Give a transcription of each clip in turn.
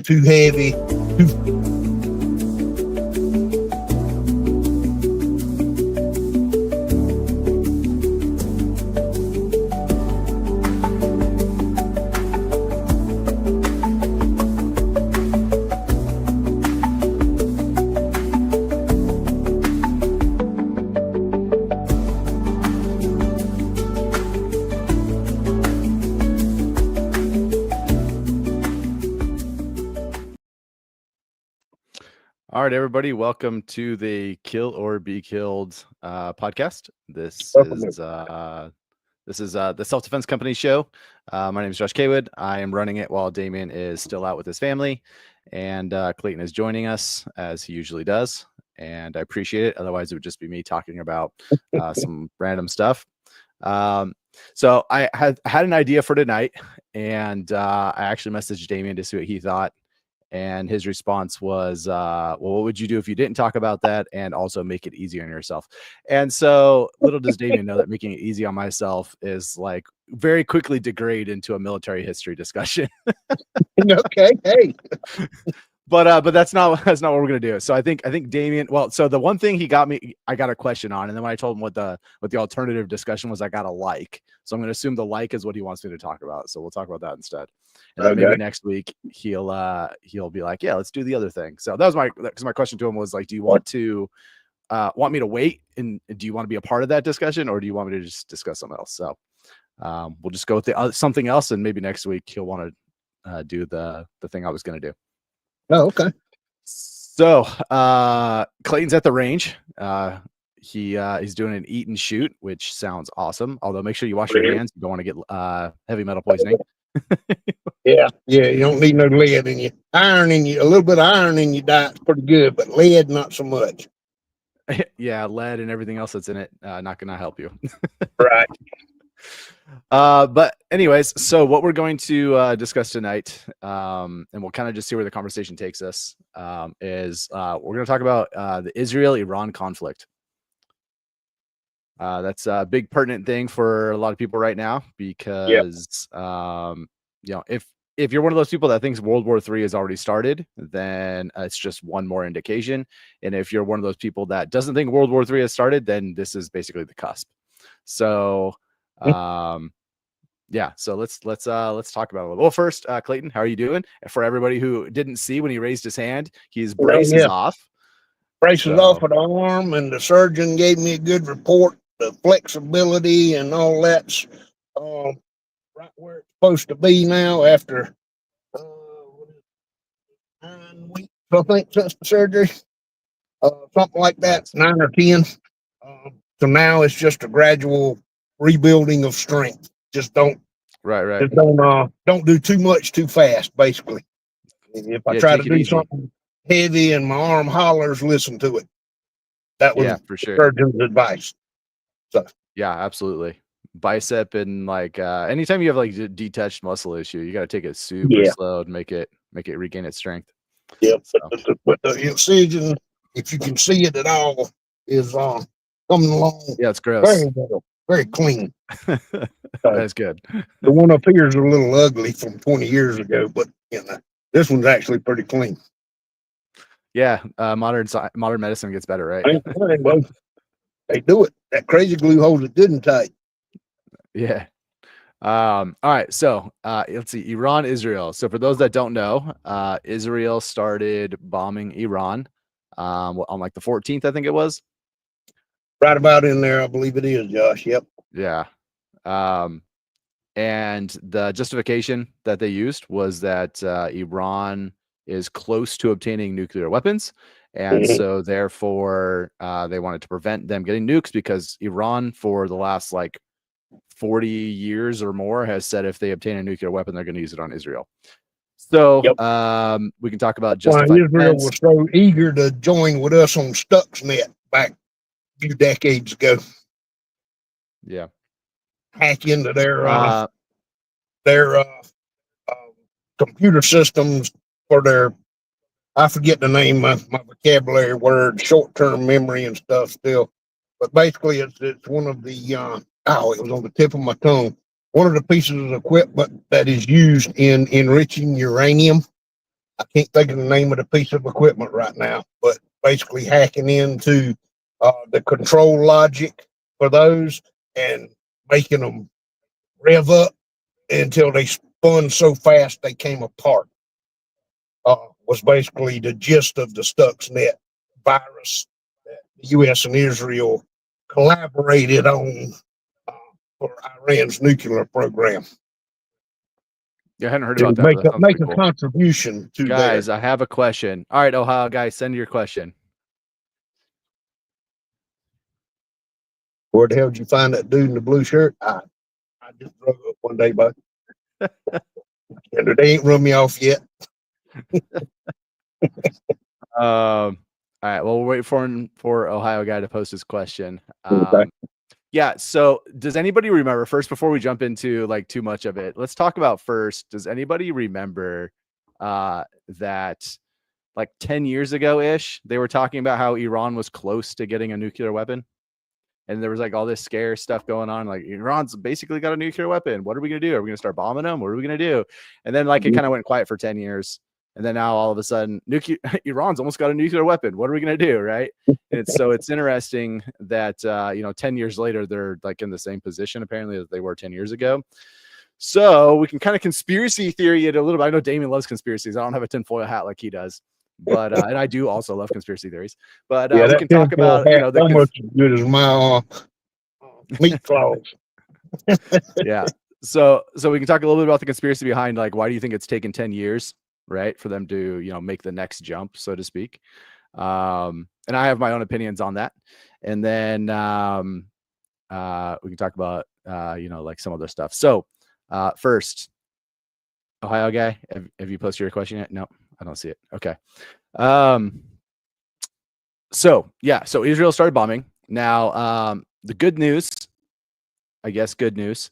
too heavy, too. All right, everybody, welcome to the Kill or Be Killed podcast. This is the Self-Defense Company show. My name is Josh Kaywood. I am running it while Damien is still out with his family, and Clayton is joining us as he usually does, and I appreciate it. Otherwise, it would just be me talking about some random stuff. So I had an idea for tonight, and I actually messaged Damien to see what he thought. And his response was, well, what would you do if you didn't talk about that and also make it easier on yourself? And so little does Damien know that making it easy on myself is like very quickly degrade into a military history discussion. Okay, hey. But that's not what we're gonna do. So I think Damien. Well, so the one thing I got a question on, and then when I told him what the alternative discussion was, I got a like. So I'm gonna assume the like is what he wants me to talk about. So we'll talk about that instead. And then maybe next week he'll be like, yeah, let's do the other thing. So that was my question to him was like, do you want me to wait, and do you want to be a part of that discussion, or do you want me to just discuss something else? So we'll just go with something else, and maybe next week he'll want to do the thing I was gonna do. Oh, okay. So Clayton's at the range. He's doing an eat and shoot, which sounds awesome. Although make sure you wash your hands. You don't want to get heavy metal poisoning. Yeah, you don't need no lead in you. Iron in you, a little bit of iron in your diet's pretty good, but lead not so much. Yeah, lead and everything else that's in it not gonna help you. Right. But anyways, so what we're going to discuss tonight, and we'll kind of just see where the conversation takes us, is we're going to talk about the Israel-Iran conflict. That's a big pertinent thing for a lot of people right now because, if you're one of those people that thinks World War III has already started, then it's just one more indication. And if you're one of those people that doesn't think World War III has started, then this is basically the cusp. So, so let's talk about it. Well, first, Clayton, how are you doing? For everybody who didn't see when he raised his hand, his brace is off. Brace is off at the arm, and the surgeon gave me a good report. The flexibility and all that's right where it's supposed to be now after 9 weeks, I think, since the surgery. Something like that, 9 or 10. So now it's just a gradual rebuilding of strength. Just don't do too much too fast, basically. If I try to do something heavy and my arm hollers, listen to it. That was for sure. surgeon's advice. So yeah, absolutely. Bicep and like anytime you have like a detached muscle issue, you got to take it super slow and make it regain its strength. Yep. So. But the incision, if you can see it at all, is coming along. Yeah, it's gross. Very clean. That's good. The one up here is a little ugly from 20 years ago, but this one's actually pretty clean. Yeah, modern medicine gets better, right? They do it. That crazy glue holds it good and tight. Yeah. All right. So let's see. Iran, Israel. So for those that don't know, Israel started bombing Iran on like the 14th, I think it was. Right about in there, I believe it is, Josh. Yep. Yeah. And the justification that they used was that Iran is close to obtaining nuclear weapons. And so therefore they wanted to prevent them getting nukes because Iran for the last like 40 years or more has said if they obtain a nuclear weapon, they're going to use it on Israel. So we can talk about justified Israel was so eager to join with us on Stuxnet back a few decades ago. Yeah. Hack into their computer systems for their, I forget the name, my vocabulary word, short-term memory and stuff still. But basically it's one of the, it was on the tip of my tongue. One of the pieces of equipment that is used in enriching uranium. I can't think of the name of the piece of equipment right now, but basically hacking into the control logic for those and making them rev up until they spun so fast they came apart. Was basically the gist of the Stuxnet virus that the U.S. and Israel collaborated on for Iran's nuclear program. Yeah, I hadn't heard about that. Make a contribution to guys. there. I have a question. All right, Ohio guys, send your question. Where the hell did you find that dude in the blue shirt? I just drove up one day, bud. And they ain't run me off yet. All right. Well, we'll wait for Ohio guy to post his question. Okay. Yeah. So does anybody remember first, before we jump into like too much of it, let's talk about first, does anybody remember that like 10 years ago ish, they were talking about how Iran was close to getting a nuclear weapon? And there was like all this scare stuff going on. Like Iran's basically got a nuclear weapon. What are we going to do? Are we going to start bombing them? What are we going to do? And then like it kind of went quiet for 10 years. And then now all of a sudden, Iran's almost got a nuclear weapon. What are we going to do? Right. And it's interesting that, 10 years later, they're like in the same position apparently as they were 10 years ago. So we can kind of conspiracy theory it a little bit. I know Damien loves conspiracies. I don't have a tinfoil hat like he does. But and I do also love conspiracy theories. But we can talk about almost as good as my meat claws. Yeah. So we can talk a little bit about the conspiracy behind like why do you think it's taken 10 years, right, for them to make the next jump, so to speak. And I have my own opinions on that. And then we can talk about like some other stuff. So first, Ohio guy, have you posted your question yet? No. I don't see it. Okay. So Israel started bombing. Now, the good news, I guess, is,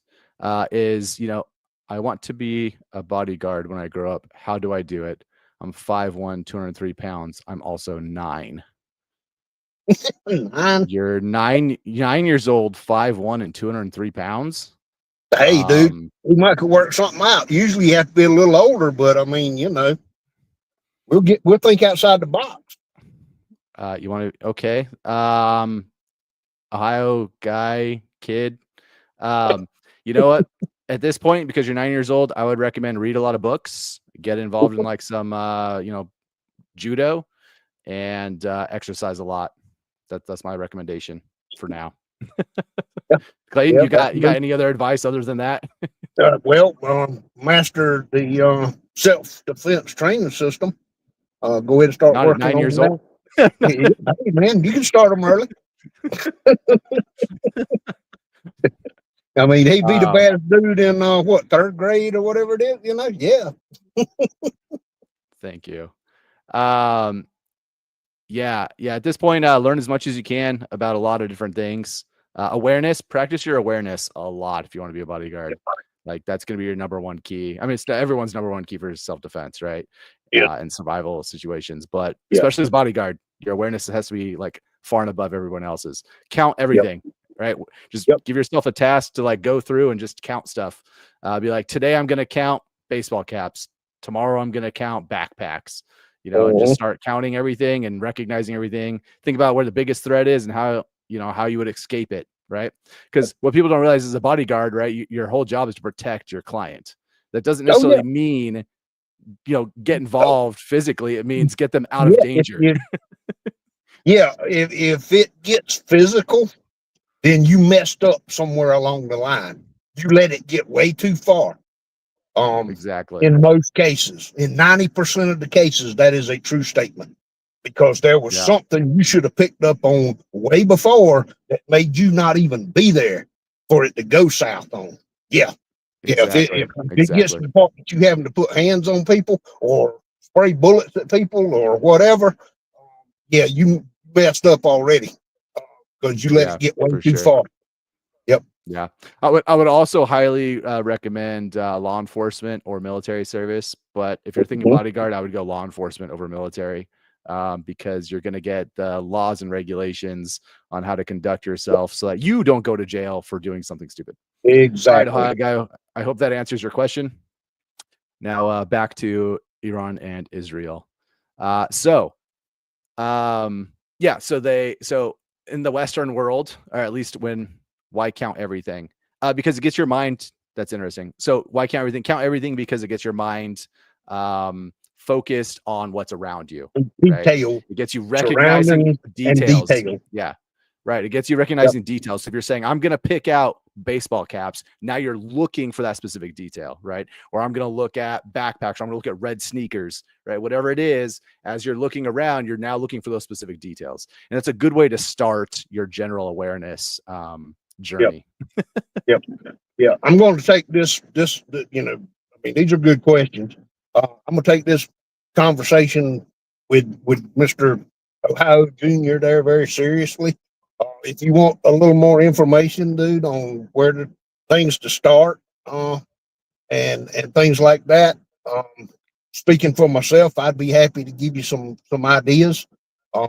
I want to be a bodyguard when I grow up. How do I do it? I'm 5'1", 203 pounds. I'm also 9. 9? You're 9 years old, 5'1", and 203 pounds. Hey, dude, we might could work something out. Usually you have to be a little older, but I mean, we'll think outside the box. You want to? Okay. Ohio guy, kid. You know what? At this point, because you're 9 years old, I would recommend read a lot of books, get involved in like some, judo, and exercise a lot. That's my recommendation for now. Clayton, you got any other advice other than that? Master the self-defense training system. Go ahead and start working. 9 years old. Hey, man, you can start them early. I mean, he'd be the baddest dude in third grade or whatever it is, Yeah. Thank you. Yeah. At this point, learn as much as you can about a lot of different things. Awareness, practice your awareness a lot if you want to be a bodyguard. Like that's going to be your number one key. I mean, it's everyone's number one key for self-defense, right? Yeah. And survival situations, but especially as bodyguard, your awareness has to be like far and above everyone else's. Count everything, right? Just give yourself a task to like go through and just count stuff. Be like, today I'm going to count baseball caps. Tomorrow I'm going to count backpacks, and just start counting everything and recognizing everything. Think about where the biggest threat is and how you would escape it, right? Because what people don't realize is a bodyguard, right? Your whole job is to protect your client. That doesn't necessarily mean, get involved physically. It means get them out of danger. If it gets physical, then you messed up somewhere along the line. You let it get way too far. Exactly. In most cases, in 90% of the cases, that is a true statement. Because there was something you should have picked up on way before that made you not even be there for it to go south on. Yeah. Exactly. If it gets to the point that you having to put hands on people or spray bullets at people or whatever, you messed up already because you let it get way too far. Yep. Yeah. I would also highly recommend law enforcement or military service. But if you're thinking bodyguard, I would go law enforcement over military. Because you're going to get the laws and regulations on how to conduct yourself so that you don't go to jail for doing something stupid. Exactly. All right, Ohio guy, I hope that answers your question. Now back to Iran and Israel. So in the Western world, or at least why count everything? Because it gets your mind. That's interesting. So why count everything? Count everything because it gets your mind focused on what's around you. Detail. Right? It gets you recognizing details. Detail. Yeah. Right. It gets you recognizing details. So if you're saying, I'm going to pick out baseball caps, now you're looking for that specific detail, right? Or I'm going to look at backpacks, or I'm going to look at red sneakers, right? Whatever it is, as you're looking around, you're now looking for those specific details. And it's a good way to start your general awareness journey. Yep. Yeah. I'm going to take this, these are good questions. I'm going to take this conversation with Mr. Ohio Jr. there very seriously. If you want a little more information, dude, on where things to start, and things like that, speaking for myself, I'd be happy to give you some ideas. You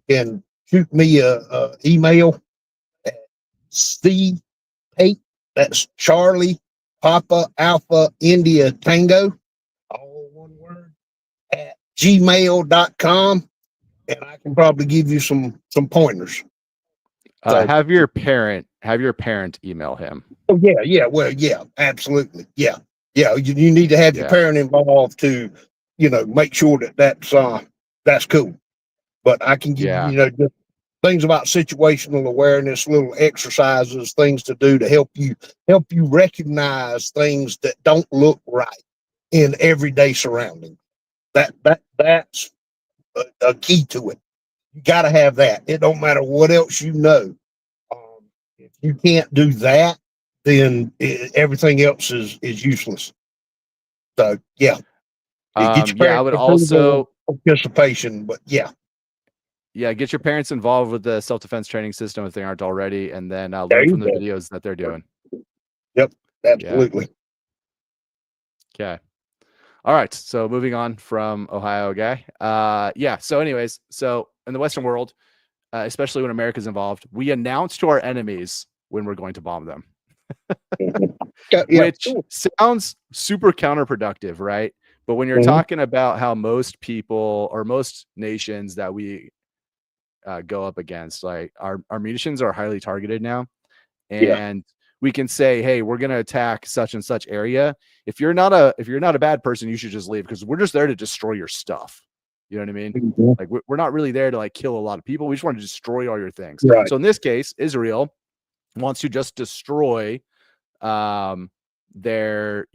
can shoot me a email at C8, that's Charlie Papa Alpha India Tango, all one word, at gmail.com, and I can probably give you some pointers. Have your parent email him. Oh yeah. Well, yeah, absolutely. Yeah. You need to have your parent involved to, make sure that's cool. But I can give you, just things about situational awareness, little exercises, things to do to help you recognize things that don't look right in everyday surroundings. That's a key to it. You got to have that. It don't matter what else you know. If you can't do that, then everything else is useless. So get your I would also participation, but get your parents involved with the self-defense training system if they aren't already, and then learn from the videos that they're doing. Yep, absolutely. Okay. All right. So moving on from Ohio guy. So anyways, so in the Western world, especially when America's involved, we announce to our enemies when we're going to bomb them. Which sounds super counterproductive, right? But when you're talking about how most people or most nations that we go up against, like our munitions are highly targeted now, and we can say, hey, we're going to attack such and such area. If you're not a bad person, you should just leave, because we're just there to destroy your stuff. You know what I mean? Like we're not really there to like kill a lot of people. We just want to destroy all your things. Right. So in this case, Israel wants to just destroy their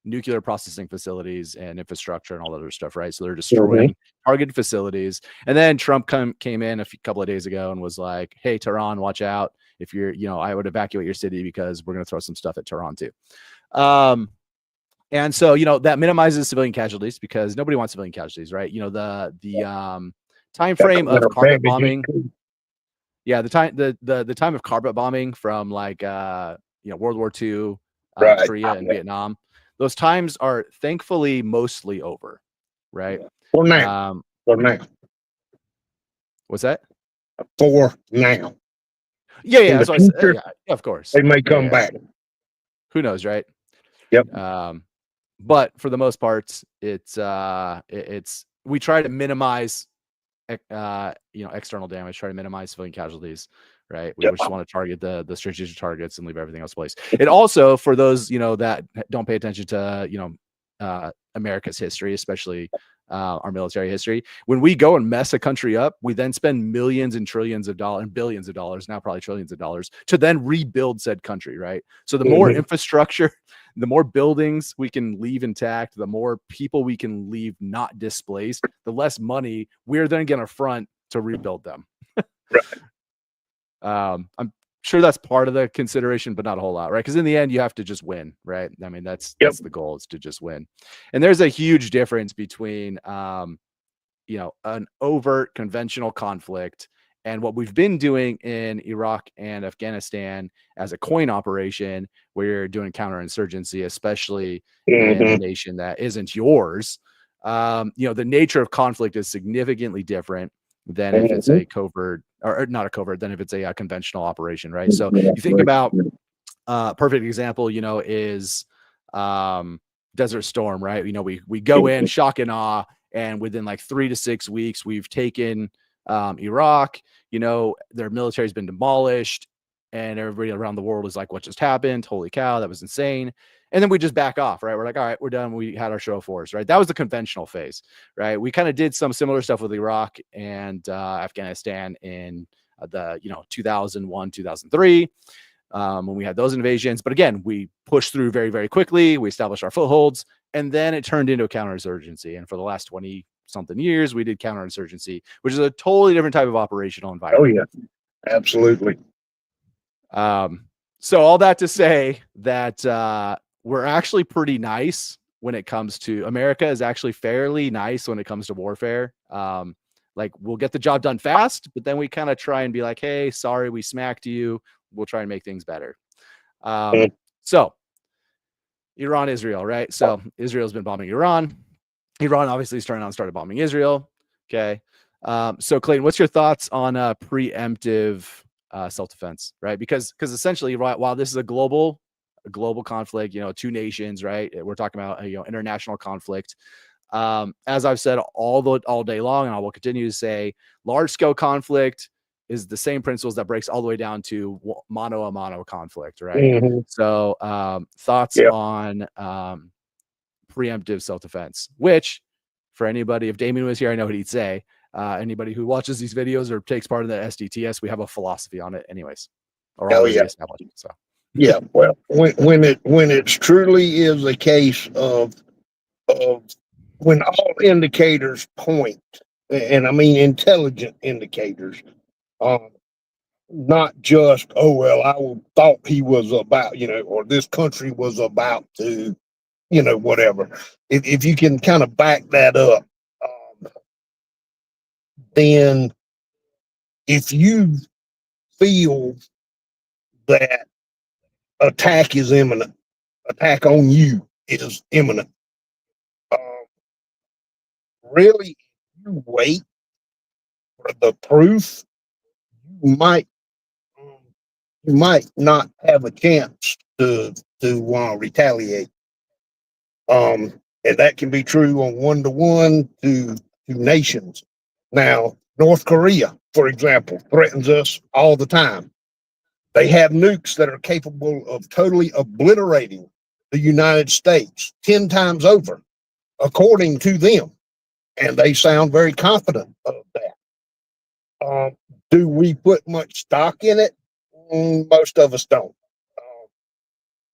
nuclear processing facilities and infrastructure and all that other stuff, right? So they're destroying targeted facilities. And then Trump came in a couple of days ago and was like, hey, Tehran, watch out. If you're, I would evacuate your city because we're going to throw some stuff at Tehran too. And so, that minimizes civilian casualties because nobody wants civilian casualties, right? The time frame of carpet bombing. Yeah, the time of carpet bombing from like World War II, Korea and Vietnam. Those times are thankfully mostly over, right? For now. What's that? For now. Yeah. That's what I said. Yeah, of course. They may come back. Who knows, right? Yep. But for the most part, it's we try to minimize external damage, try to minimize civilian casualties, right? We just want to target the strategic targets and leave everything else in place. It also, for those that don't pay attention to America's history, especially our military history, when we go and mess a country up, we then spend millions and trillions of dollars and billions of dollars, now probably trillions of dollars, to then rebuild said country, right? So the more infrastructure, the more buildings we can leave intact, the more people we can leave not displaced, the less money we're then going to front to rebuild them. I'm sure that's part of the consideration, but not a whole lot, right? Because in the end, you have to just win, right? I mean, that's the goal, is to just win. And there's a huge difference between, an overt conventional conflict and what we've been doing in Iraq and Afghanistan as a coin operation, where you're doing counterinsurgency, especially in a nation that isn't yours. The nature of conflict is significantly different than if it's a covert, or not a covert, than if it's a conventional operation, right? So you think about perfect example, is Desert Storm, right? We go in shock and awe, and within like 3 to 6 weeks, we've taken Iraq. Their military has been demolished, and everybody around the world is like, what just happened? Holy cow, that was insane. And then we just back off, right? We're like, all right, we're done. We had our show of force, right? That was the conventional phase, right? We kind of did some similar stuff with Iraq and Afghanistan in 2001, 2003, when we had those invasions. But again, we pushed through very, very quickly. We established our footholds, and then it turned into a counterinsurgency. And for the last 20 something years, we did counterinsurgency, which is a totally different type of operational environment. Oh yeah, absolutely. So all that to say that we're actually pretty nice when it comes to America is actually fairly nice when it comes to warfare. Like we'll get the job done fast, but then we kind of try and be like, hey, sorry, we smacked you. We'll try and make things better. So Iran, Israel, right? So Israel's been bombing Iran. Iran obviously started bombing Israel. Okay. So Clayton, what's your thoughts on preemptive self-defense, right? Because essentially, while this is a global conflict, 2 nations, right? We're talking about international conflict. As I've said all day long, and I will continue to say, large scale conflict is the same principles that breaks all the way down to mano a mano conflict, right? Mm-hmm. So thoughts on preemptive self-defense, which for anybody, if Damien was here, I know what he'd say. Anybody who watches these videos or takes part in the SDTS, we have a philosophy on it anyways, or already established. So yeah, well, when it truly is a case of when all indicators point, and I mean intelligent indicators, not just, oh well, I thought he was about, or this country was about to, whatever. If you can kind of back that up, then if you feel that attack is imminent, attack on you is imminent, really, you wait for the proof, you might not have a chance to retaliate. And that can be true on 1-to-1 to nations. Now, North Korea, for example, threatens us all the time. They have nukes that are capable of totally obliterating the United States 10 times over, according to them. And they sound very confident of that. Do we put much stock in it? Most of us don't.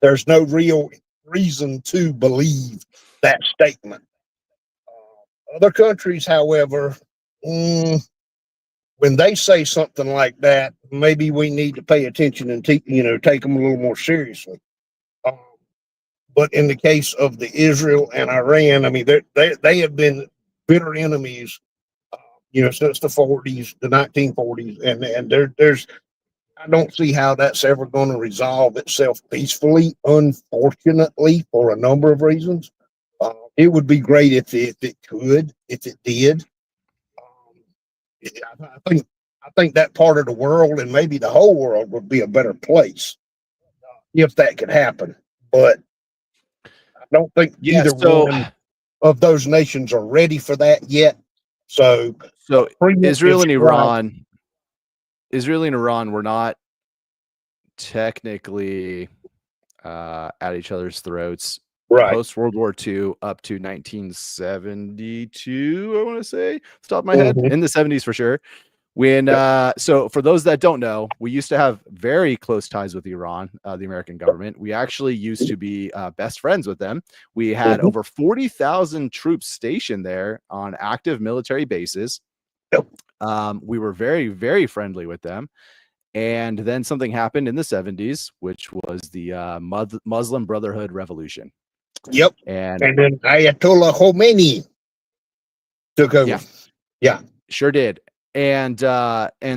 There's no real reason to believe that statement. Other countries, however, when they say something like that, maybe we need to pay attention and take them a little more seriously. But in the case of the Israel and Iran, I mean, they have been bitter enemies, since the 1940s, and there's I don't see how that's ever going to resolve itself peacefully, unfortunately, for a number of reasons. It would be great if it could, if it did. I think that part of the world and maybe the whole world would be a better place if that could happen. But I don't think either one of those nations are ready for that yet. So Israel and Iran were not technically at each other's throats post World War II up to 1972. I want to say, off the top of my head, in the 70s for sure. When so for those that don't know, we used to have very close ties with Iran, the American government. We actually used to be best friends with them. We had over 40,000 troops stationed there on active military bases. We were very, very friendly with them. And then something happened in the 70s, which was the Muslim Brotherhood Revolution. Yep. And then Ayatollah Khomeini took over. Yeah. Sure did. And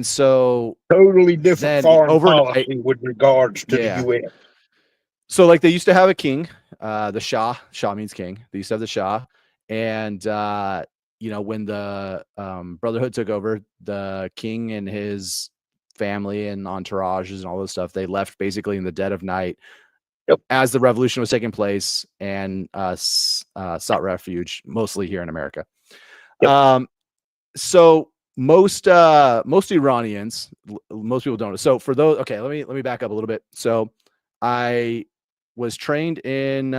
so totally different foreign policy with regards to the U.S. So like they used to have a king, the Shah. Shah means king. They used to have the Shah. And when the Brotherhood took over, the king and his family and entourages and all this stuff, they left basically in the dead of night as the revolution was taking place, and sought refuge mostly here in America. So most Iranians, most people don't. So for those, okay, let me back up a little bit. So I was trained in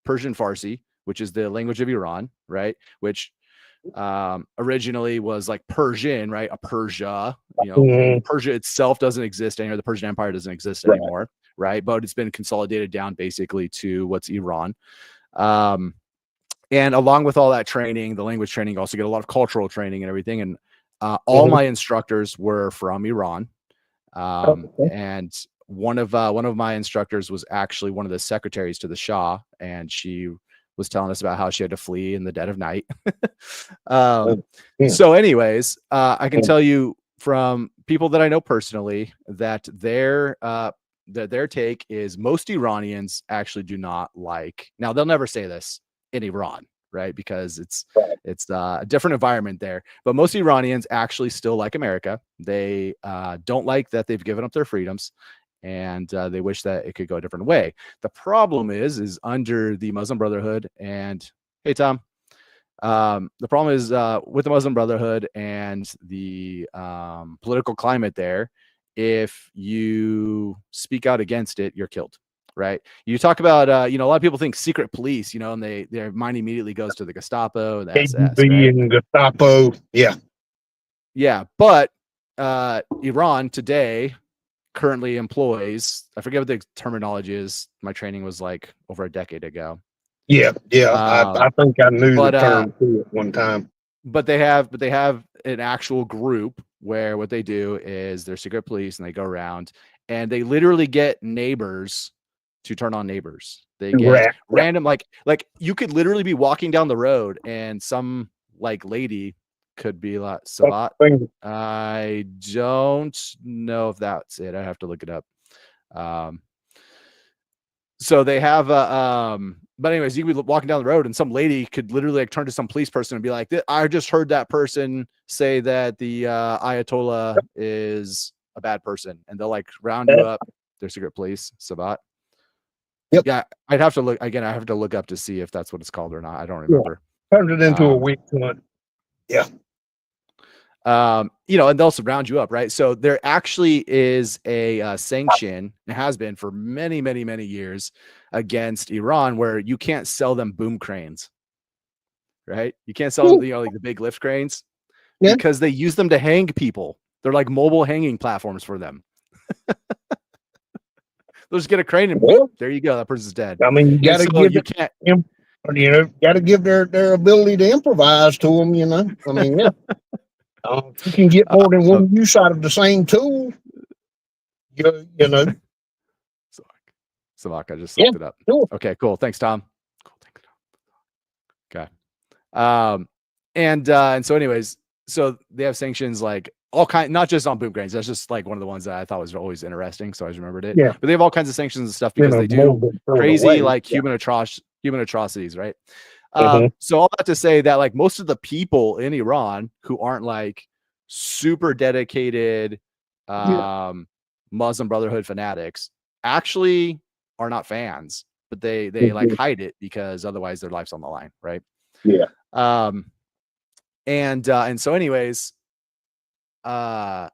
Persian Farsi, which is the language of Iran, right? Which originally was like Persian, right? A Persia, Persia itself doesn't exist anymore. The Persian Empire doesn't exist anymore, right? But it's been consolidated down basically to what's Iran. And along with all that training, the language training, also get a lot of cultural training and everything. And all my instructors were from Iran. And one of my instructors was actually one of the secretaries to the Shah, and she was telling us about how she had to flee in the dead of night. So anyways, I can tell you from people that I know personally that their take is most Iranians actually do not like, now they'll never say this in Iran, right? Because it's a different environment there, but most Iranians actually still like America. They don't like that they've given up their freedoms, and they wish that it could go a different way. The problem is under the Muslim Brotherhood, and hey, Tom, the problem is with the Muslim Brotherhood and the political climate there, if you speak out against it, you're killed, right? You talk about, a lot of people think secret police, and their mind immediately goes to the Gestapo and the SS, right? And Gestapo, yeah. But Iran today currently employs, I forget what the terminology is. My training was like over a decade ago. I think I knew the term too at one time. But they have an actual group where what they do is they're secret police, and they go around and they literally get neighbors to turn on neighbors. They get random, like you could literally be walking down the road and some like lady could be like Sabat. I don't know if that's it. I have to look it up. So they have but anyways, you could be walking down the road and some lady could literally like turn to some police person and be like, I just heard that person say that the Ayatollah is a bad person, and they'll like round you up. They're secret police, Sabat. Yeah, I'd have to look again. I have to look up to see if that's what it's called or not. I don't remember. Turned it into a weak hunt. And they'll surround you up, right? So there actually is a sanction, it has been for many, many, many years, against Iran, where you can't sell them boom cranes, right? You can't sell them, like the big lift cranes, because they use them to hang people. They're like mobile hanging platforms for them. They'll just get a crane and there you go. That person's dead. I mean, you got to give their ability to improvise to them. I mean, if you can get more than one use out of the same tool, Savak, I just looked it up. Sure. Okay, cool. Thanks, Tom. Cool. Thanks, Tom. Okay. And so anyways, so they have sanctions like all kinds, not just on boom cranes. That's just like one of the ones that I thought was always interesting, so I just remembered it. But they have all kinds of sanctions and stuff because they do crazy like human atrocities, right? So all that to say that like most of the people in Iran who aren't like super dedicated Muslim Brotherhood fanatics actually are not fans, but they like hide it because otherwise their life's on the line, right? And so anyways, so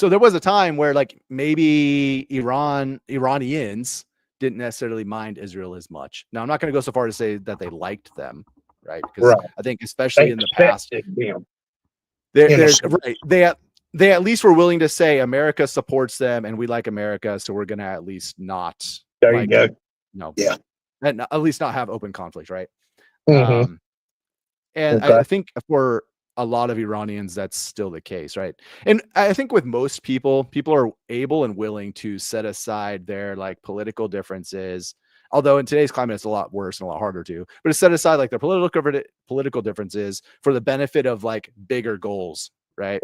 there was a time where like maybe Iranians didn't necessarily mind Israel as much. Now I'm not going to go so far to say that they liked them, right? Because I think especially in the past, they at least were willing to say America supports them and we like America, so we're going to at least not and at least not have open conflict, right? And I think for a lot of Iranians, that's still the case, right? And I think with most people are able and willing to set aside their like political differences. Although in today's climate, it's a lot worse and a lot harder to, but to set aside like their political differences for the benefit of like bigger goals, right?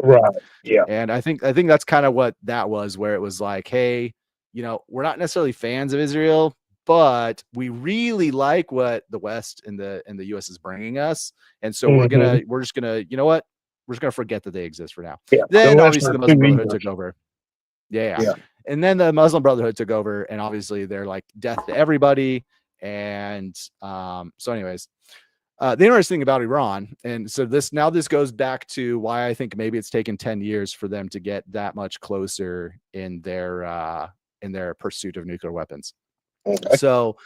And I think that's kind of what that was, where it was like, hey, we're not necessarily fans of Israel, but we really like what the West and the US is bringing us. And so we're just gonna, we're just gonna forget that they exist for now. Then obviously the Muslim Brotherhood took over. And then the Muslim Brotherhood took over, and obviously they're like death to everybody. And so anyways, the interesting thing about Iran, and so this goes back to why I think maybe it's taken 10 years for them to get that much closer in their pursuit of nuclear weapons. Okay. So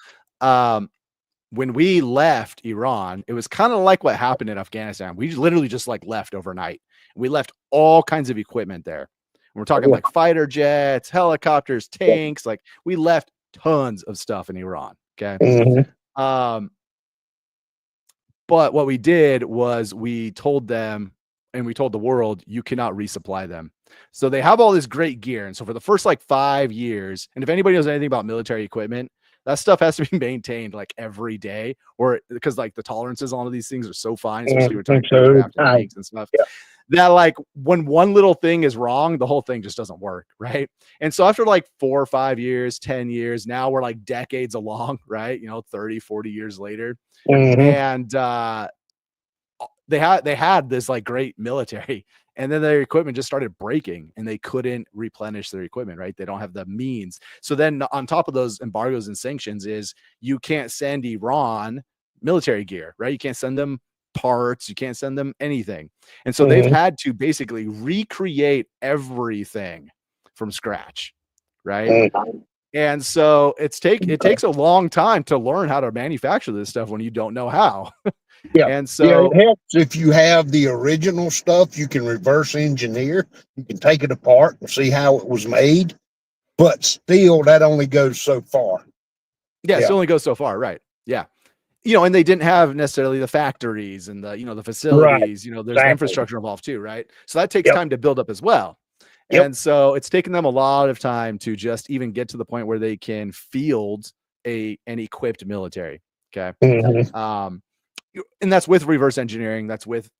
when we left Iran, it was kind of like what happened in Afghanistan. We literally just like left overnight. We left all kinds of equipment there. We're talking like fighter jets, helicopters, tanks. Like we left tons of stuff in Iran. Okay. Mm-hmm. But what we did was we told them, and we told the world, you cannot resupply them. So they have all this great gear. And so for the first like 5 years, and if anybody knows anything about military equipment, that stuff has to be maintained like every day, or because like the tolerances on all of these things are so fine, especially we're talking about tanks and stuff. Yeah. That like when one little thing is wrong, the whole thing just doesn't work, right? And so after like 4 or 5 years, 10 years, now we're like decades along, right? 30, 40 years later. Mm-hmm. And they had this like great military, and then their equipment just started breaking and they couldn't replenish their equipment, right? They don't have the means. So then on top of those embargoes and sanctions is you can't send Iran military gear, right? You can't send them parts, you can't send them anything. And so they've had to basically recreate everything from scratch, right? And so it takes a long time to learn how to manufacture this stuff when you don't know how. Yeah. And so it helps if you have the original stuff. You can reverse engineer. You can take it apart and see how it was made. But still, that only goes so far. Yeah, it only goes so far, right? Yeah. And they didn't have necessarily the factories and the, the facilities, there's infrastructure involved too, right? So that takes time to build up as well. And so it's taken them a lot of time to just even get to the point where they can field an equipped military. Okay. And that's with reverse engineering. That's with,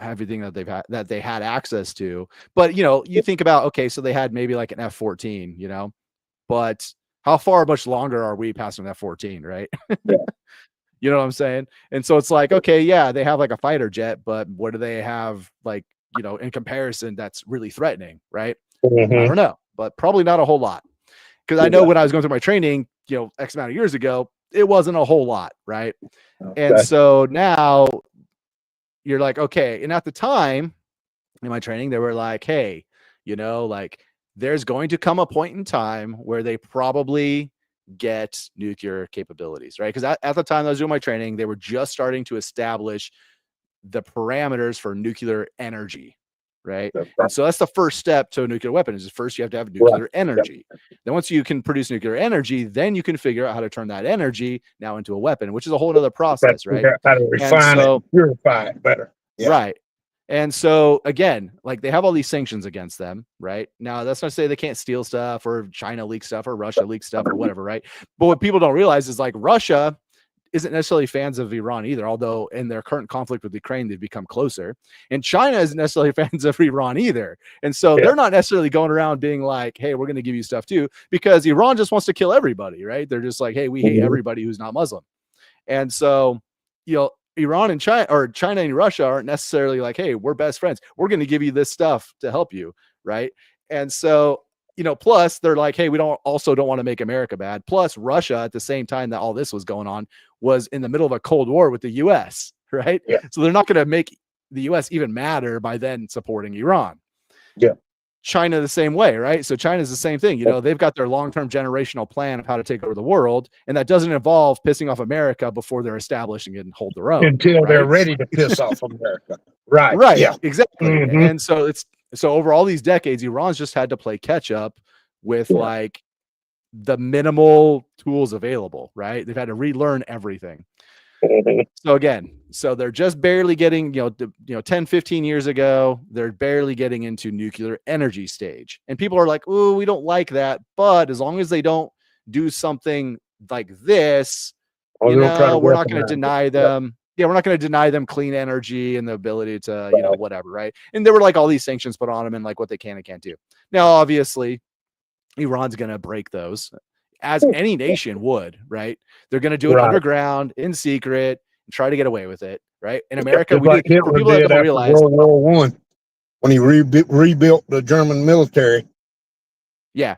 everything that they had access to. But, you think about, okay, so they had maybe like an F-14, but how far much longer are we past an F-14, right? You know what I'm saying? And so it's like, okay, yeah, they have like a fighter jet, but what do they have like, in comparison that's really threatening, right? I don't know, but probably not a whole lot. Because I know when I was going through my training, X amount of years ago, it wasn't a whole lot, right? And so now you're like, okay. And at the time in my training, they were like, hey, like there's going to come a point in time where they probably get nuclear capabilities, right? Because at the time I was doing my training, they were just starting to establish the parameters for nuclear energy, right? And so that's the first step to a nuclear weapon is first you have to have nuclear energy. Then once you can produce nuclear energy, then you can figure out how to turn that energy now into a weapon, which is a whole other process, right? How to refine it, purify it better. Yeah. Right. And so again, like they have all these sanctions against them, right? Now that's not to say they can't steal stuff or China leaks stuff or Russia leaks stuff or whatever, right? But what people don't realize is like Russia isn't necessarily fans of Iran either, although in their current conflict with Ukraine, they've become closer. And China isn't necessarily fans of Iran either. And so they're not necessarily going around being like, hey, we're going to give you stuff too, because Iran just wants to kill everybody, right? They're just like, hey, we hate everybody who's not Muslim. And so, Iran and China, or China and Russia, aren't necessarily like, hey, we're best friends. We're going to give you this stuff to help you, right? And so, plus they're like, hey, we don't want to make America bad. Plus Russia, at the same time that all this was going on, was in the middle of a Cold War with the U.S., right? Yeah. So they're not going to make the U.S. even madder by then supporting Iran. Yeah. China the same way, right? So China's the same thing. They've got their long-term generational plan of how to take over the world, and that doesn't involve pissing off America before they're establishing it and hold their own until they're ready to piss off America. Right. Right. Yeah. Exactly. And so over all these decades, Iran's just had to play catch up with like the minimal tools available, right? They've had to relearn everything. So again, they're just barely getting, 10, 15 years ago, they're barely getting into nuclear energy stage. And people are like, oh, we don't like that. But as long as they don't do something like this, we're not going to deny them. Yeah, we're not going to deny them clean energy and the ability to, whatever, right? And there were like all these sanctions put on them and like what they can and can't do. Now, obviously, Iran's going to break those, as any nation would, right? They're going to do it underground, in secret, and try to get away with it, right? In America, for people that don't realize, World War I, when he rebuilt the German military. Yeah.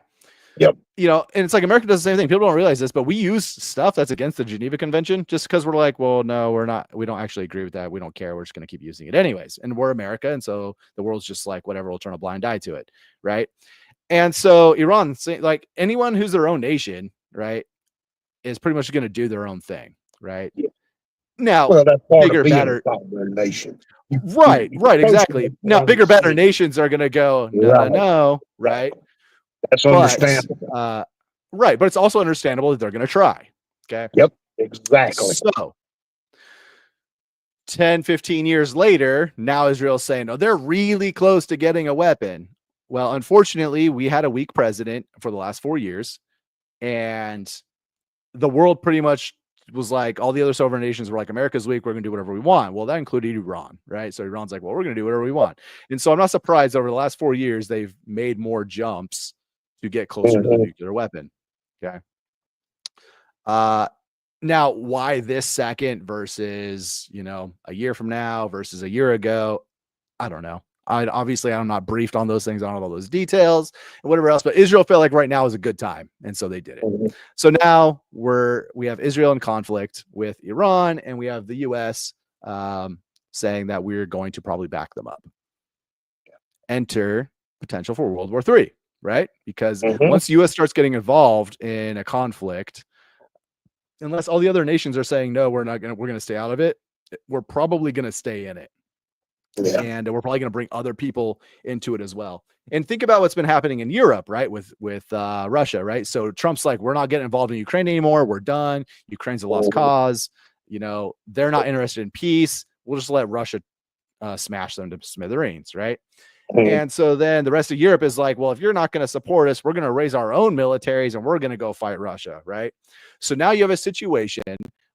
Yep. You know, and it's like America does the same thing. People don't realize this, but we use stuff that's against the Geneva Convention just because we're like, well, no, we're not. We don't actually agree with that. We don't care. We're just going to keep using it anyways. And we're America. And so the world's just like, whatever, we'll turn a blind eye to it. Right. And so Iran, like anyone who's their own nation, right, is pretty much going to do their own thing. Right. Yeah. Now, well, that's part bigger, of being better a nation. Right, exactly. Now, bigger, better nations are going to go, no, right? That's understandable. Right, but it's also understandable that they're going to try. Okay. Yep, exactly. So 10, 15 years later, now Israel's saying, oh, they're really close to getting a weapon. Well, unfortunately, we had a weak president for the last 4 years, and the world pretty much was like, all the other sovereign nations were like, America's weak, we're going to do whatever we want. Well, that included Iran, right? So Iran's like, well, we're going to do whatever we want. And so I'm not surprised over the last 4 years, they've made more jumps to get closer to the nuclear weapon. Okay. Now, why this second versus, you know, a year from now versus a year ago? I don't know. I'm not briefed on those things. I don't know all those details and whatever else, but Israel felt like right now is a good time. And so they did it. So now we have Israel in conflict with Iran, and we have the US saying that we're going to probably back them up. Enter potential for World War III, right? Because once the US starts getting involved in a conflict, unless all the other nations are saying, no, we're going to stay out of it, we're probably going to stay in it. Yeah. And we're probably going to bring other people into it as well. And think about what's been happening in Europe, right? With Russia, right? So Trump's like, we're not getting involved in Ukraine anymore. We're done. Ukraine's a lost cause. You know, they're not interested in peace. We'll just let Russia smash them to smithereens, right? And so then the rest of Europe is like, well, if you're not going to support us, we're going to raise our own militaries and we're going to go fight Russia, right? So now you have a situation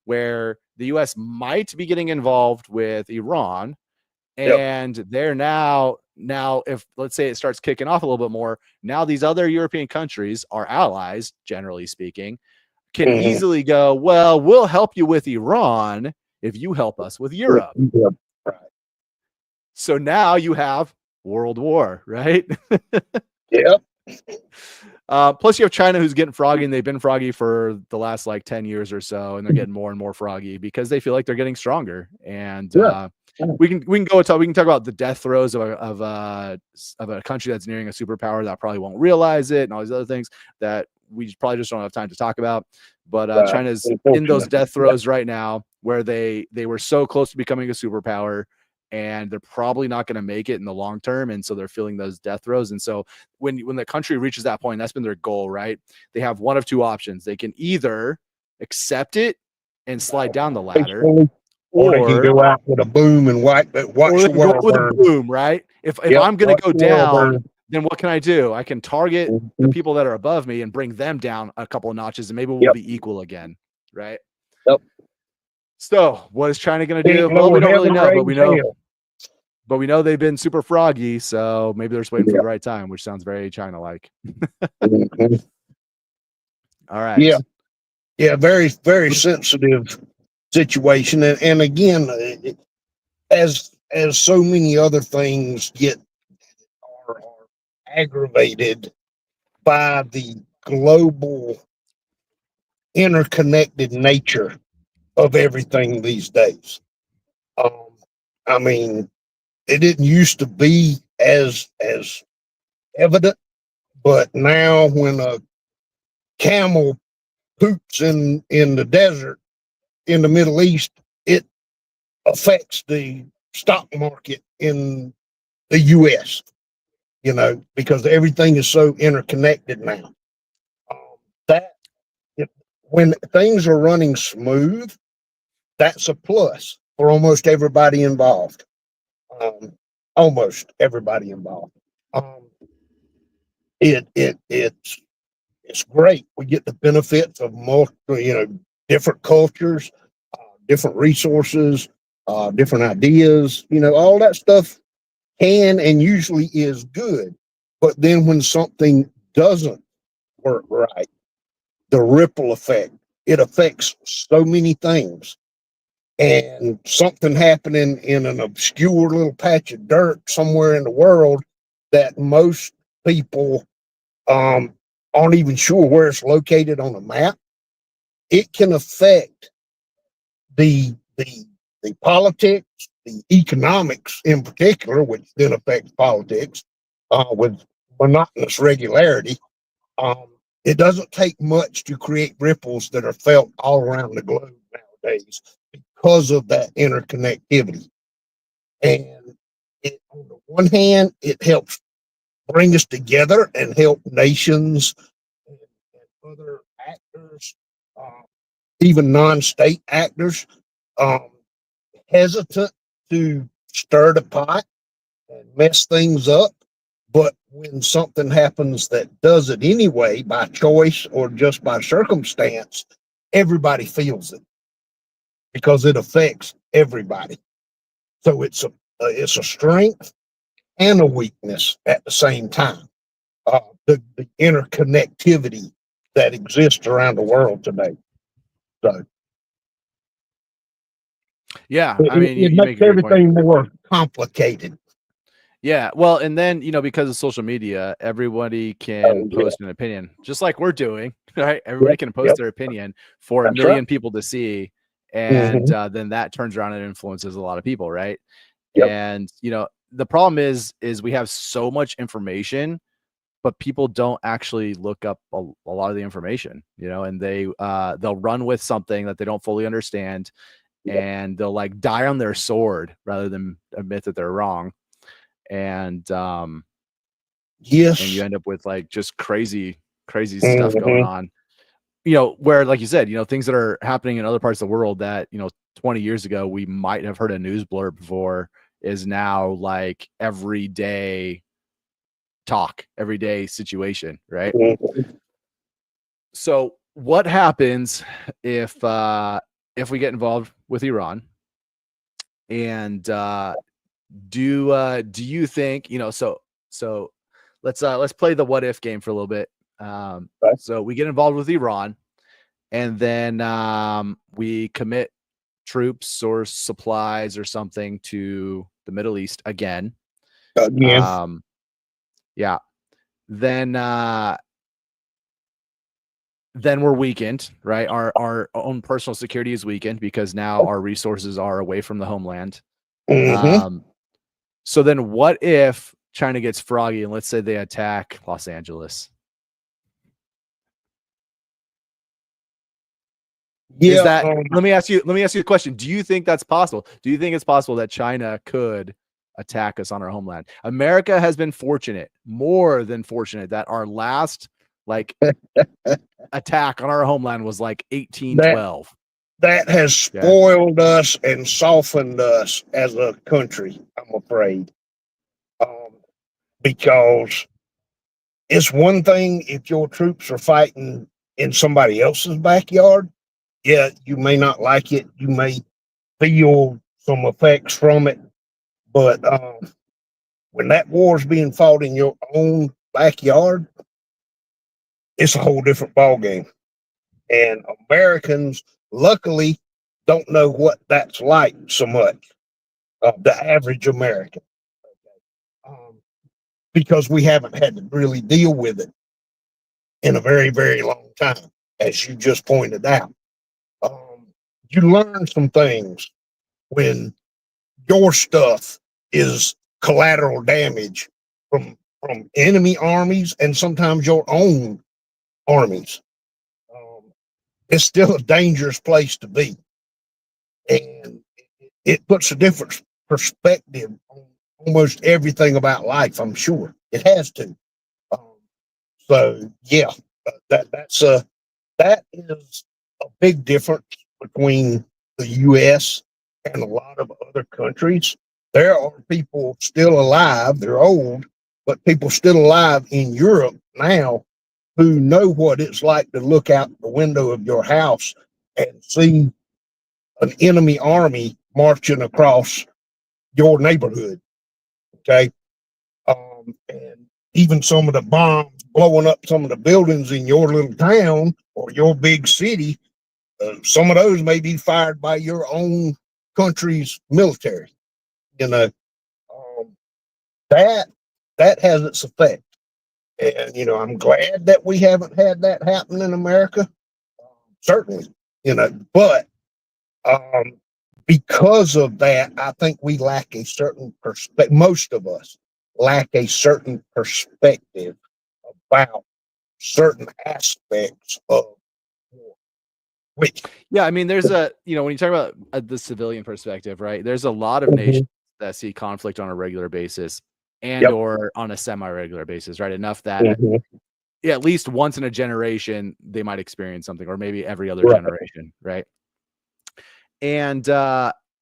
where the US might be getting involved with Iran. And they're now, if let's say it starts kicking off a little bit more, now these other European countries, our allies, generally speaking, can easily go, well, we'll help you with Iran if you help us with Europe. Right. So now you have World War, right? Yep. Plus you have China who's getting froggy, and they've been froggy for the last like 10 years or so, and they're getting more and more froggy because they feel like they're getting stronger. And we can talk about the death throes of a country that's nearing a superpower that probably won't realize it, and all these other things that we probably just don't have time to talk about. But China's in those death throes right now, where they were so close to becoming a superpower, and they're probably not going to make it in the long term, and so they're feeling those death throes. And so when the country reaches that point, that's been their goal, right? They have one of two options. They can either accept it and slide down the ladder, or they can go out with a boom and watch the world burn. A boom, right? If I'm going to go down, then what can I do? I can target the people that are above me and bring them down a couple of notches, and maybe we'll be equal again, right? Yep. So what is China going to do? Well, we don't really know, but we know they've been super froggy, so maybe they're just waiting for the right time, which sounds very China-like. All right. Yeah. Very, very sensitive situation, and again, as so many other things are aggravated by the global interconnected nature of everything these days. I mean, it didn't used to be as evident, but now when a camel poops in the desert in the Middle East, it affects the stock market in the US, you know, because everything is so interconnected now. When things are running smooth, that's a plus for almost everybody involved. Almost everybody involved. It's great. We get the benefits of different cultures, different resources, different ideas. You know, all that stuff can and usually is good. But then when something doesn't work right, the ripple effect, it affects so many things. And something happening in an obscure little patch of dirt somewhere in the world that most people aren't even sure where it's located on a map, it can affect the politics, the economics in particular, which then affects politics with monotonous regularity. It doesn't take much to create ripples that are felt all around the globe nowadays because of that interconnectivity. And on the one hand, it helps bring us together and help nations and other actors, even non-state actors, hesitant to stir the pot and mess things up. But when something happens that does it anyway, by choice or just by circumstance, everybody feels it because it affects everybody. So it's a strength and a weakness at the same time. The interconnectivity that exists around the world today. So, yeah, I mean, it makes everything more complicated. Yeah, well, and then because of social media, everybody can post an opinion, just like we're doing, right? Everybody can post their opinion for a million people to see, and then that turns around and influences a lot of people, right? And the problem is we have so much information, but people don't actually look up a lot of the information, and they'll run with something that they don't fully understand, and they'll like die on their sword rather than admit that they're wrong. And yes, and you end up with like just crazy stuff going on, where, like you said, things that are happening in other parts of the world that 20 years ago we might have heard a news blurb before is now like everyday talk, everyday situation, right? So what happens if we get involved with Iran? And do you think, so let's play the what if game for a little bit. So we get involved with Iran, and then we commit troops or supplies or something to the Middle East again. Yeah. Then we're weakened, right? Our own personal security is weakened because now our resources are away from the homeland. So then what if China gets froggy and let's say they attack Los Angeles? Yeah. Let me ask you a question. Do you think that's possible? Do you think it's possible that China could attack us on our homeland? America has been fortunate, more than fortunate, that our last attack on our homeland was like 1812. That has spoiled us and softened us as a country, I'm afraid. Because it's one thing if your troops are fighting in somebody else's backyard. Yeah, you may not like it. You may feel some effects from it. But when that war is being fought in your own backyard, it's a whole different ballgame. And Americans, luckily, don't know what that's like so much, the average American, because we haven't had to really deal with it in a very, very long time, as you just pointed out. You learn some things when your stuff is collateral damage from enemy armies and sometimes your own armies. It's still a dangerous place to be, and it puts a different perspective on almost everything about life. I'm sure it has to. So yeah, that is a big difference between the U.S. and a lot of other countries. There are people still alive. They're old, but people still alive in Europe now who know what it's like to look out the window of your house and see an enemy army marching across your neighborhood. Okay. And even some of the bombs blowing up some of the buildings in your little town or your big city, some of those may be fired by your own country's military. That has its effect. And, I'm glad that we haven't had that happen in America. Certainly, but because of that, I think we lack a certain perspective. Most of us lack a certain perspective about certain aspects of war. I mean, there's when you talk about the civilian perspective, right? There's a lot of nations that see conflict on a regular basis and or on a semi-regular basis, right? Enough that at least once in a generation they might experience something, or maybe every other generation, right? And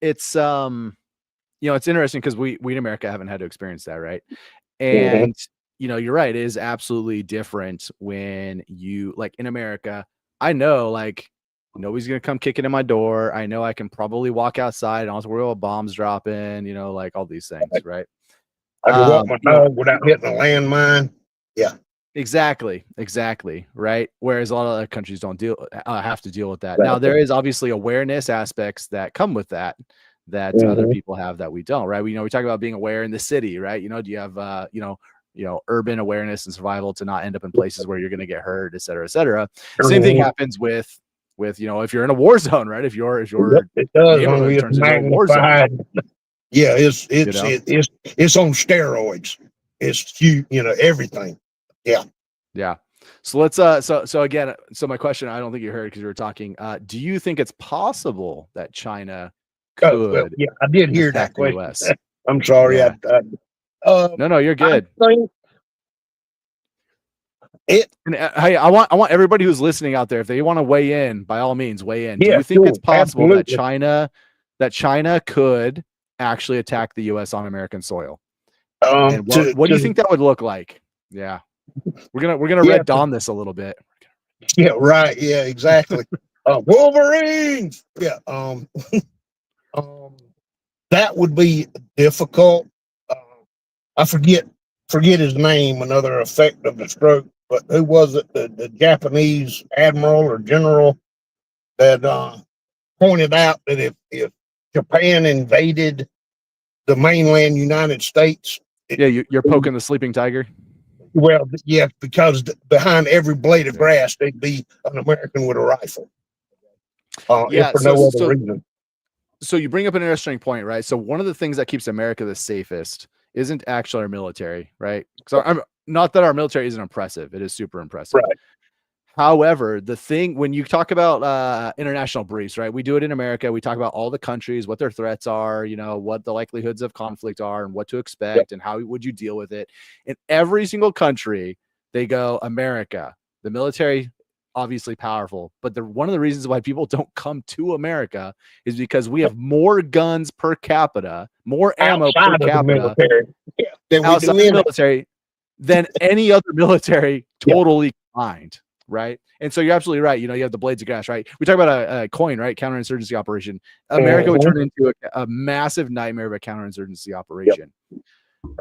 it's it's interesting because we in America haven't had to experience that, right? And you're right, it is absolutely different when you, like, in America, I know, like, nobody's gonna come kicking in my door. I know I can probably walk outside and also worry about bombs dropping, like all these things, right? I can walk my dog without hitting a landmine. Yeah. Exactly, right? Whereas a lot of other countries don't have to deal with that. Now, there is obviously awareness aspects that come with that other people have that we don't, right? We talk about being aware in the city, right? Do you have urban awareness and survival to not end up in places where you're going to get hurt, et cetera, et cetera. Same thing happens with if you're in a war zone, right? If your it does, neighborhood turns into a war zone. Yeah, it's on steroids. It's everything. Yeah. So let's so again, my question, I don't think you heard because you were talking. Do you think it's possible that China could I did hear that question. US? I'm sorry. Yeah. No, you're good. Hey, I want everybody who's listening out there, if they want to weigh in, by all means, weigh in. Do you think it's possible that China could actually attack the US on American soil? And what do you think that would look like? Yeah. We're gonna red dawn this a little bit. Yeah, right. Yeah, exactly. Wolverines. Yeah. That would be difficult. I forget his name. Another effect of the stroke. But who was it? The Japanese admiral or general that pointed out that if Japan invaded the mainland United States, you're poking the sleeping tiger. Well, yeah, because behind every blade of grass, there'd be an American with a rifle. If for no other reason. So you bring up an interesting point, right? So one of the things that keeps America the safest isn't actually our military, right? So I'm not that our military isn't impressive; it is super impressive. Right. However, the thing when you talk about international briefs, right? We do it in America. We talk about all the countries, what their threats are, what the likelihoods of conflict are, and what to expect, and how would you deal with it. In every single country, they go, America, the military, obviously powerful, but one of the reasons why people don't come to America is because we have more guns per capita, more ammo per capita outside the military than any other military totally combined. Right. And so you're absolutely right. You have the blades of grass, right? We talk about a coin, right? Counterinsurgency operation. America would turn into a massive nightmare of a counterinsurgency operation.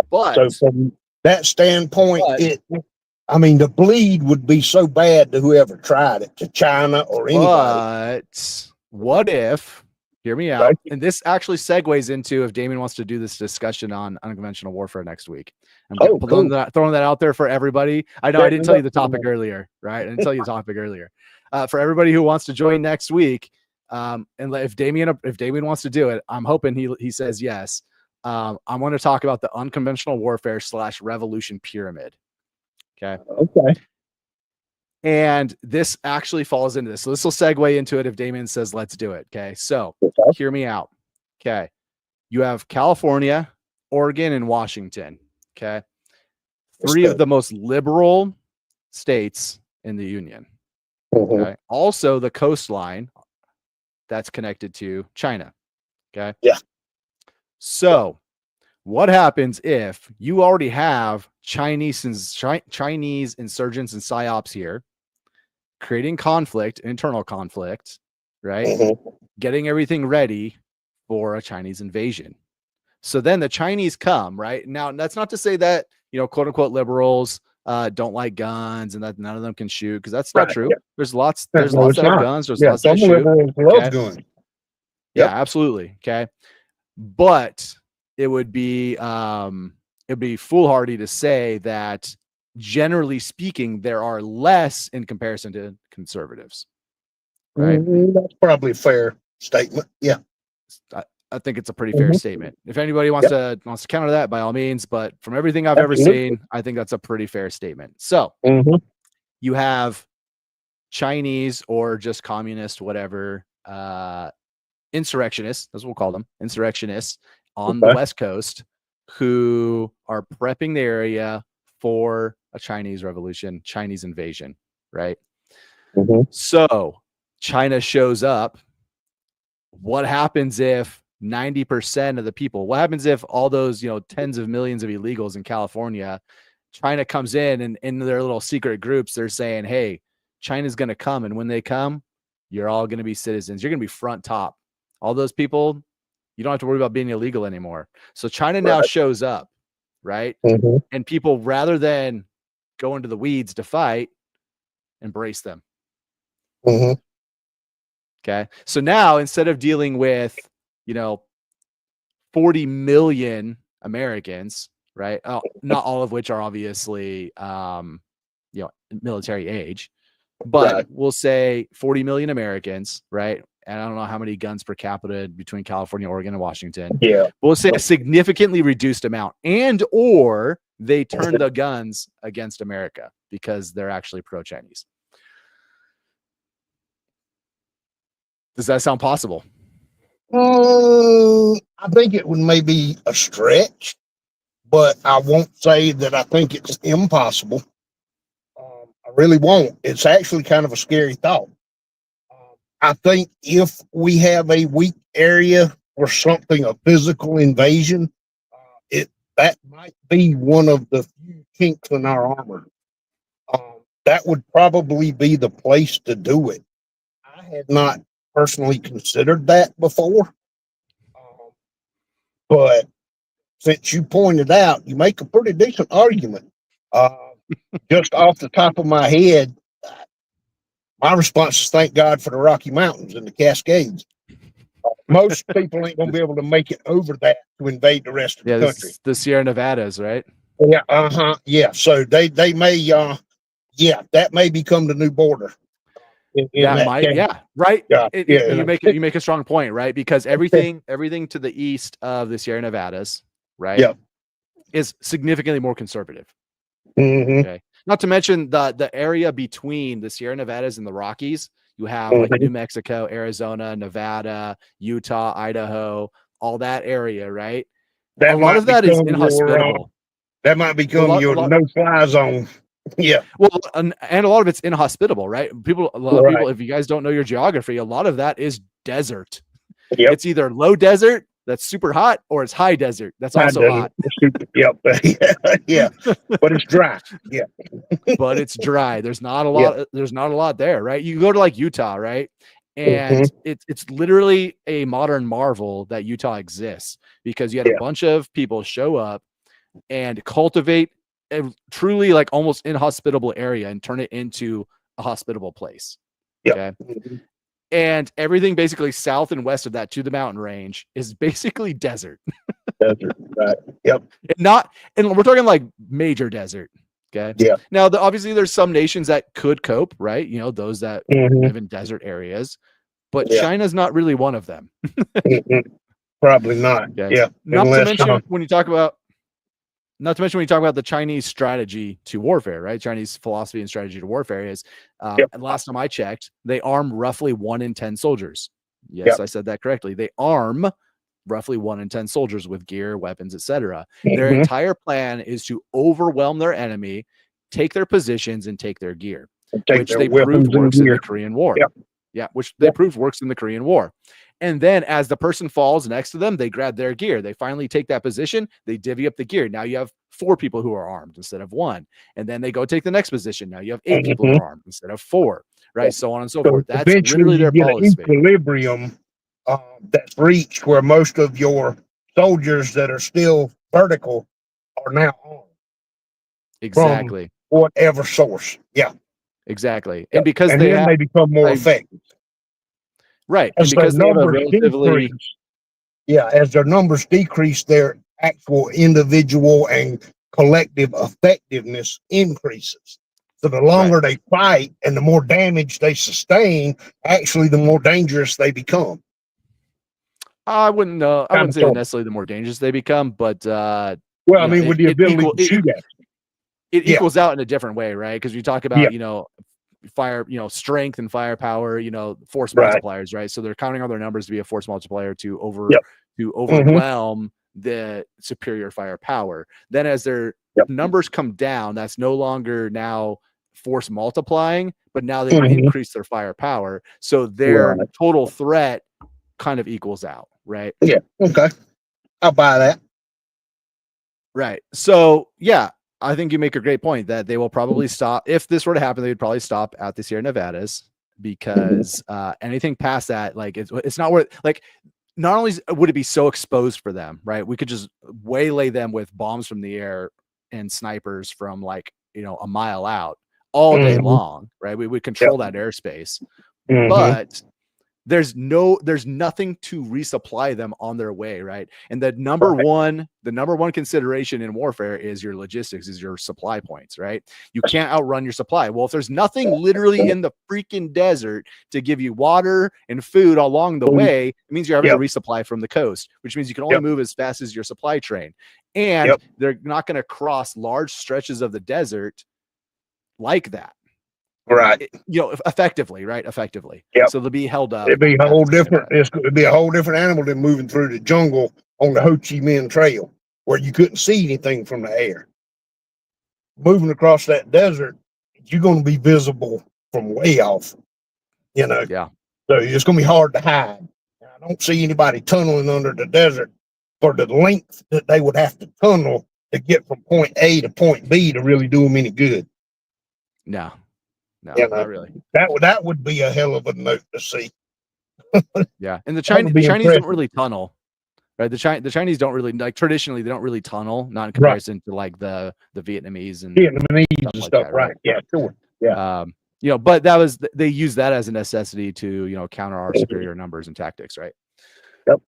But so from that standpoint, the bleed would be so bad to whoever tried it, to China or anybody. But what if, hear me out, and this actually segues into if Damien wants to do this discussion on unconventional warfare next week. I'm throwing that out there for everybody. I know I didn't tell you the topic earlier, right? I didn't tell you the topic earlier. For everybody who wants to join next week, and if Damien wants to do it, I'm hoping he says yes. I want to talk about the unconventional warfare / revolution pyramid. Okay. And this actually falls into this. So this will segue into it if Damien says, let's do it. Okay. So hear me out. Okay. You have California, Oregon, and Washington. Okay. 3 of the most liberal states in the union. Okay. Also the coastline that's connected to China. Okay. Yeah. So what happens if you already have Chinese insurgents and psyops here, creating conflict, internal conflict, right? Getting everything ready for a Chinese invasion. So then the Chinese come, right? Now, that's not to say that, quote unquote liberals don't like guns and that none of them can shoot, because that's not true. Yeah. There's lots that have guns. There's lots that shoot. Okay? Yeah, absolutely. Okay. But it would be foolhardy to say that generally speaking, there are less in comparison to conservatives. Right? That's probably a fair statement. Yeah. I think it's a pretty fair statement. If anybody wants to counter that, by all means, but from everything I've ever seen, I think that's a pretty fair statement. So you have Chinese or just communist, whatever, insurrectionists, as we'll call them, insurrectionists on the West Coast who are prepping the area for a Chinese revolution, Chinese invasion, right? So China shows up. What happens if 90% of the people, what happens if all those, tens of millions of illegals in California, China comes in and in their little secret groups, they're saying, hey, China's going to come. And when they come, you're all going to be citizens. You're going to be front top. All those people, you don't have to worry about being illegal anymore. So China now shows up, right? And people, rather than go into the weeds to fight, embrace them. Okay. So now instead of dealing with, 40 million Americans, right? Not all of which are obviously, military age, but we'll say 40 million Americans, right? And I don't know how many guns per capita between California, Oregon, and Washington. Yeah. But we'll say a significantly reduced amount, and or they turn the guns against America because they're actually pro-Chinese. Does that sound possible? I think it would maybe a stretch, but I won't say that I think it's impossible. I really won't. It's actually kind of a scary thought. I think if we have a weak area or something, a physical invasion, that might be one of the few kinks in our armor. That would probably be the place to do it. I had not personally considered that before, but since you pointed out, you make a pretty decent argument. Just off the top of my head, my response is thank God for the Rocky Mountains and the Cascades. Most people ain't going to be able to make it over that to invade the rest of the country. The Sierra Nevadas, right? Yeah. Yeah. So they may, that may become the new border. Right. You make a strong point, right? Because everything to the east of the Sierra Nevadas, right, is significantly more conservative. Okay. Not to mention the area between the Sierra Nevadas and the Rockies. You have like New Mexico, Arizona, Nevada, Utah, Idaho, all that area, right? A lot of that is inhospitable. That might become your no-fly zone. Yeah. Well, and a lot of it's inhospitable, right? People, if you guys don't know your geography, a lot of that is desert. It's either low desert that's super hot, or it's high desert that's also hot. Yeah. But it's dry. Yeah. But it's dry. There's not a lot. There's not a lot there, right? You go to like Utah, right? And it's literally a modern marvel that Utah exists, because you had a bunch of people show up and cultivate a truly like almost inhospitable area and turn it into a hospitable place. Okay. And everything basically south and west of that to the mountain range is basically desert. Desert, right. Yep. And we're talking like major desert. Okay. Yeah. Now, obviously there's some nations that could cope, right? Those that live in desert areas, but China's not really one of them. Probably not. Okay. Yeah. Not to mention when you talk about the Chinese strategy to warfare, right? Chinese philosophy and strategy to warfare is, and last time I checked, they arm roughly 1 in 10 soldiers. Yes, I said that correctly. They arm roughly 1 in 10 soldiers with gear, weapons, etc. Their entire plan is to overwhelm their enemy, take their positions, and take their gear, which they proved works in the Korean War. Which they proved works in the Korean War. And then as the person falls next to them, they grab their gear. They finally take that position. They divvy up the gear. Now you have 4 people who are armed instead of 1. And then they go take the next position. Now you have 8 people who are armed instead of 4, right? So on and so forth. That's literally their policy. Equilibrium that's reached where most of your soldiers that are still vertical are now armed. Exactly. From whatever source. Yeah. Exactly. And because they become more effective. Right. As because they have a relatively as their numbers decrease, their actual individual and collective effectiveness increases. So the longer they fight and the more damage they sustain, actually the more dangerous they become. I wouldn't say necessarily the more dangerous they become, but well, I mean, with the ability to shoot at it equals out in a different way, right? Because we talk about fire, strength and firepower, force multipliers, right? So they're counting on their numbers to be a force multiplier to overwhelm the superior firepower. Then as their numbers come down, that's no longer now force multiplying, but now they increase their firepower. So their total threat kind of equals out, right? Yeah. Okay. I'll buy that. Right. So yeah, I think you make a great point that they will probably stop. If this were to happen, they would probably stop at the Sierra Nevadas, because anything past that, like it's not worth, like, not only would it be so exposed for them, right? We could just waylay them with bombs from the air and snipers from, like, a mile out all day long, right? We would control that airspace, but there's nothing to resupply them on their way, right? And the number one consideration in warfare is your logistics, is your supply points, right? You can't outrun your supply. Well, if there's nothing literally in the freaking desert to give you water and food along the way, it means you're having to resupply from the coast, which means you can only move as fast as your supply train. And they're not going to cross large stretches of the desert like that. Right. Effectively, right? Effectively. So they'll be held up. It'd be a whole different animal than moving through the jungle on the Ho Chi Minh Trail, where you couldn't see anything from the air. Moving across that desert, you're going to be visible from way off, Yeah. So it's going to be hard to hide. I don't see anybody tunneling under the desert for the length that they would have to tunnel to get from point A to point B to really do them any good. No, not really. That would be a hell of a note to see. Yeah, and the Chinese don't really tunnel, right? The Chinese don't really, like, traditionally they don't really tunnel, not in comparison to like the Vietnamese and stuff, right? Yeah, sure. Yeah. But they use that as a necessity to counter our superior numbers and tactics, right?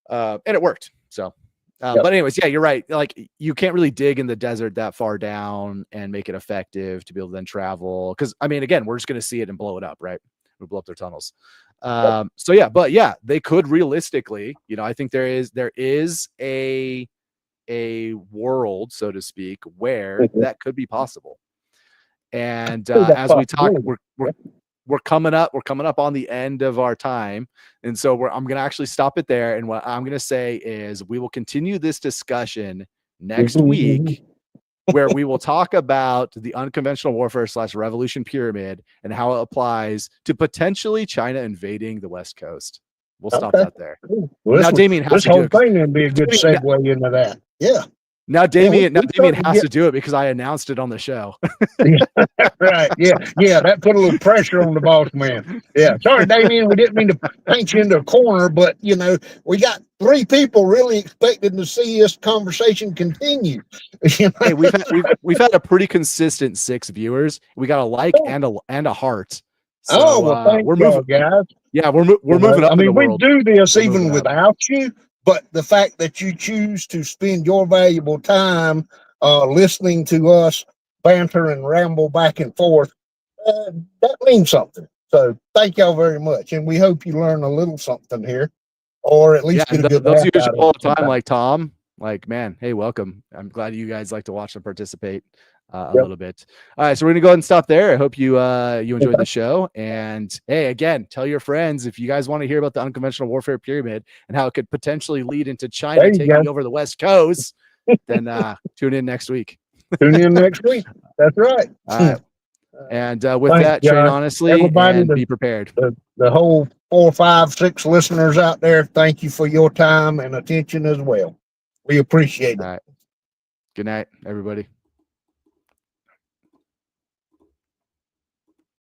And it worked. So. But anyways, yeah, you're right. Like, you can't really dig in the desert that far down and make it effective to be able to then travel. Because, I mean, again, we're just going to see it and blow it up, right? We'll blow up their tunnels. So yeah, but yeah, they could realistically, I think there is a world, so to speak, where that could be possible. And as we talk, we're coming up on the end of our time. And so I'm going to actually stop it there. And what I'm going to say is we will continue this discussion next week, where we will talk about the unconventional warfare / revolution pyramid and how it applies to potentially China invading the West Coast. We'll stop that there. Well, now, Damien has this to whole thing would be a good segue into that. Yeah. Now Damien has to do it because I announced it on the show. Right. Yeah. That put a little pressure on the boss man. Yeah. Sorry, Damien, we didn't mean to paint you into a corner, but we got 3 people really expecting to see this conversation continue. Hey, we've had a pretty consistent 6 viewers. We got a like and a heart. So, well, thank you, moving, guys. Yeah, we're moving up. I mean, we do this even without you. But the fact that you choose to spend your valuable time listening to us banter and ramble back and forth, that means something. So thank y'all very much. And we hope you learn a little something here, or at least get a good those use all the time, like Tom. Like, man, hey, welcome. I'm glad you guys like to watch and participate a little bit. All right, so we're gonna go ahead and stop there. I hope you enjoyed the show. And hey, again, tell your friends if you guys want to hear about the unconventional warfare pyramid and how it could potentially lead into China taking over the West Coast, then tune in next week. Tune in next week. That's right. All right. And with that, train honestly and be prepared. The whole 4, 5, 6 listeners out there, thank you for your time and attention as well. We appreciate it. All right. Good night, everybody.